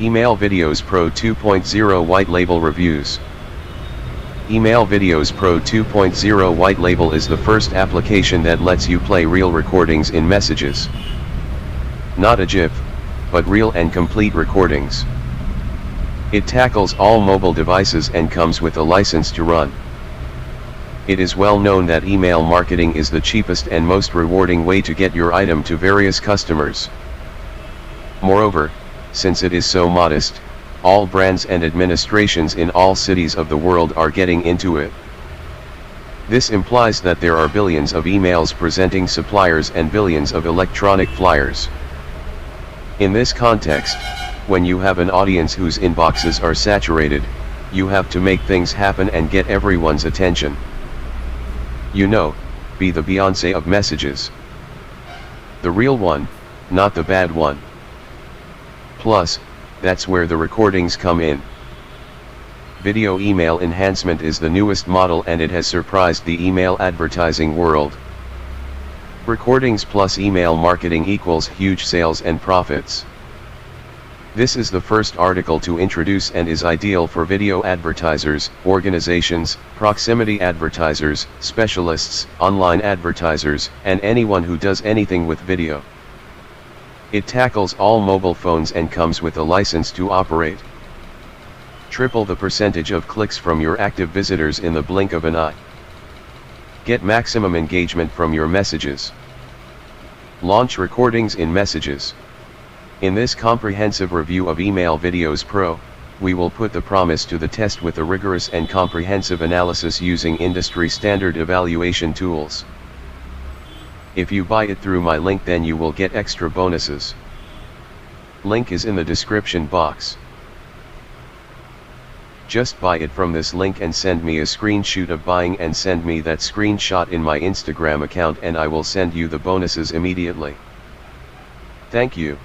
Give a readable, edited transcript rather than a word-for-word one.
Email Videos Pro 2.0 White Label Reviews. Email Videos Pro 2.0 White Label is the first application that lets you play real recordings in messages. Not a GIF, but real and complete recordings. It tackles all mobile devices and comes with a license to run. It is well known that email marketing is the cheapest and most rewarding way to get your item to various customers. Moreover, since it is so modest, all brands and administrations in all cities of the world are getting into it. This implies that there are billions of emails presenting suppliers and billions of electronic flyers. In this context, when you have an audience whose inboxes are saturated, you have to make things happen and get everyone's attention. You know, be the Beyoncé of messages. The real one, not the bad one. Plus, that's where the recordings come in. Video email enhancement is the newest model and it has surprised the email advertising world. Recordings plus email marketing equals huge sales and profits. This is the first article to introduce and is ideal for video advertisers, organizations, proximity advertisers, specialists, online advertisers, and anyone who does anything with video. It tackles all mobile phones and comes with a license to operate. Triple the percentage of clicks from your active visitors in the blink of an eye. Get maximum engagement from your messages. Launch recordings in messages. In this comprehensive review of Email Videos Pro, we will put the promise to the test with a rigorous and comprehensive analysis using industry standard evaluation tools. If you buy it through my link, then you will get extra bonuses. Link is in the description box. Just buy it from this link and send me a screenshot of buying and send me that screenshot in my Instagram account and I will send you the bonuses immediately. Thank you.